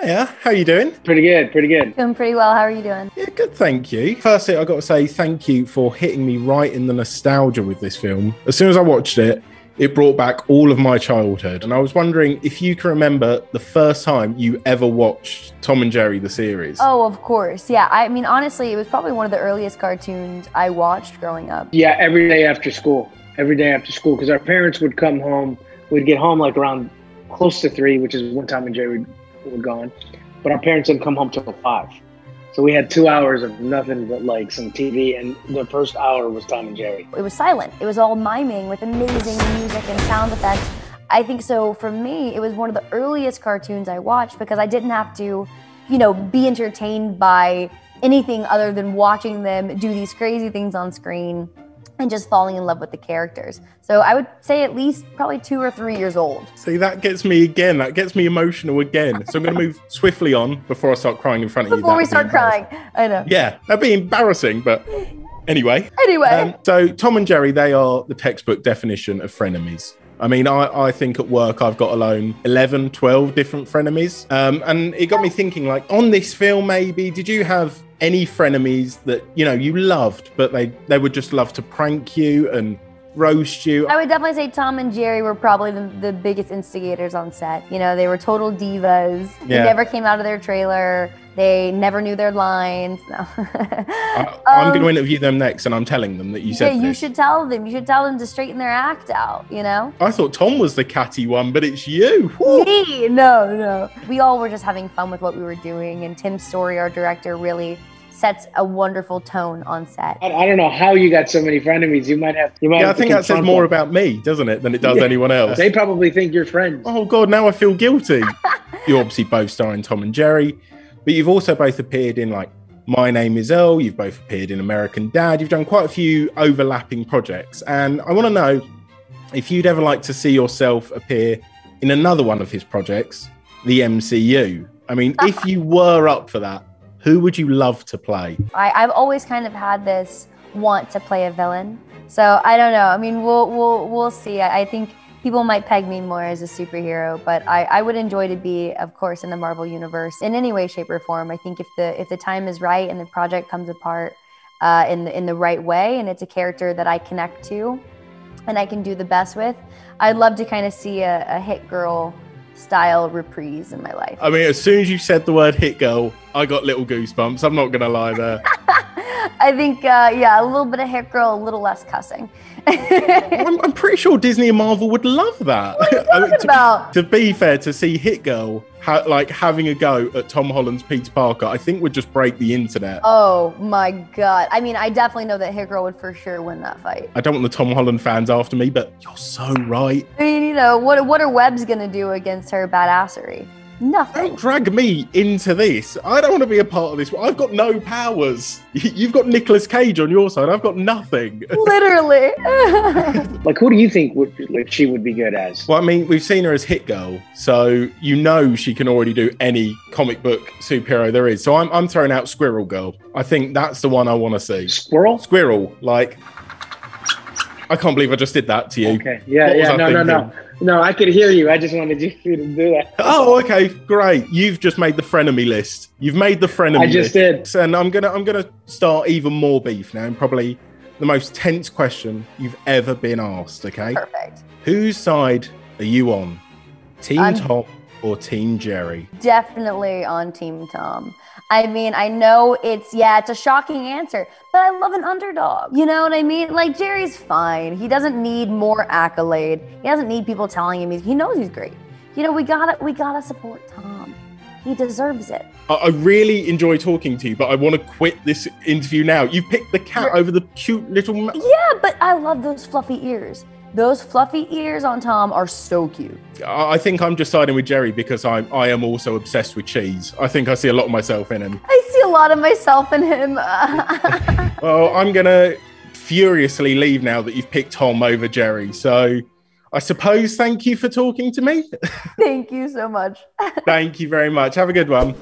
Yeah, how you doing? Pretty good, pretty good. Doing pretty well. How are you doing? Yeah, good, thank you. Firstly, I got to say thank you for hitting me right in the nostalgia with this film. As soon as I watched it, it brought back all of my childhood. And I was wondering if you can remember the first time you ever watched Tom and Jerry, the series. Oh, of course. Yeah, I mean, honestly, it was probably one of the earliest cartoons I watched growing up. Yeah, every day after school. Every day after school, because our parents would come home. We'd get home like around close to 3, which is when Tom and Jerry were gone. But our parents didn't come home till 5. So we had 2 hours of nothing but like some TV, and the first hour was Tom and Jerry. It was silent. It was all miming with amazing music and sound effects. I think so for me, it was one of the earliest cartoons I watched because I didn't have to, be entertained by anything other than watching them do these crazy things on screen and just falling in love with the characters. So I would say at least probably 2 or 3 years old. See, that gets me again. That gets me emotional again. So I'm going to move swiftly on before I start crying in front of you. Before we start crying, I know. Yeah, that'd be embarrassing, but anyway. Anyway. So Tom and Jerry, they are the textbook definition of frenemies. I mean, I think at work I've got alone 11, 12 different frenemies. And it got me thinking, like, on this film maybe, did you have any frenemies that, you loved, but they would just love to prank you and roast you? I would definitely say Tom and Jerry were probably the biggest instigators on set. They were total divas. Yeah. They never came out of their trailer. They never knew their lines. No. I'm going to interview them next, and I'm telling them that you said this. You this. should tell them. You should tell them to straighten their act out, I thought Tom was the catty one, but it's you. Me? No. We all were just having fun with what we were doing, and Tim Story, our director, really sets a wonderful tone on set. I don't know how you got so many frenemies. You might have. I think that says more about me, doesn't it, than it does anyone else. They probably think you're friends. Oh God, now I feel guilty. You obviously both star in Tom and Jerry, but you've also both appeared in like My Name Is Earl. You've both appeared in American Dad. You've done quite a few overlapping projects, and I want to know if you'd ever like to see yourself appear in another one of his projects, the MCU. I mean, if you were up for that, who would you love to play? I've always kind of had this want to play a villain. So I don't know. I mean, we'll see. I think people might peg me more as a superhero, but I would enjoy to be, of course, in the Marvel universe in any way, shape, or form. I think if the time is right and the project comes apart in the right way, and it's a character that I connect to and I can do the best with, I'd love to kind of see a Hit Girl style reprise in my life. I mean, as soon as you said the word Hit Girl, I got little goosebumps. I'm not going to lie there. I think, a little bit of Hit Girl, a little less cussing. I'm pretty sure Disney and Marvel would love that. What are you talking about? To be fair, to see Hit Girl having a go at Tom Holland's Peter Parker, I think would just break the internet. Oh my God. I mean, I definitely know that Hit Girl would for sure win that fight. I don't want the Tom Holland fans after me, but you're so right. I mean, what are Webbs going to do against her badassery? Nothing. Don't drag me into this. I don't want to be a part of this. I've got no powers. You've got Nicolas Cage on your side. I've got nothing. Literally. Like, who do you think she would be good as? Well, I mean, we've seen her as Hit Girl, so she can already do any comic book superhero there is. So I'm throwing out Squirrel Girl. I think that's the one I want to see. Squirrel, like... I can't believe I just did that to you. Okay, No, I could hear you. I just wanted you to do that. Oh, okay, great. You've just made the frenemy list. You've made the frenemy list. I just did. And I'm gonna start even more beef now, and probably the most tense question you've ever been asked, okay? Perfect. Whose side are you on? Team Tom or Team Jerry? Definitely on Team Tom. I mean, I know it's a shocking answer, but I love an underdog. You know what I mean? Like, Jerry's fine. He doesn't need more accolade. He doesn't need people telling him he knows he's great. We gotta support Tom. He deserves it. I really enjoy talking to you, but I want to quit this interview now. You picked the cat over the cute little... Yeah, but I love those fluffy ears. Those fluffy ears on Tom are so cute. I think I'm just siding with Jerry because I am also obsessed with cheese. I think I see a lot of myself in him. I see a lot of myself in him. Well, I'm going to furiously leave now that you've picked Tom over Jerry. So I suppose thank you for talking to me. Thank you so much. Thank you very much. Have a good one.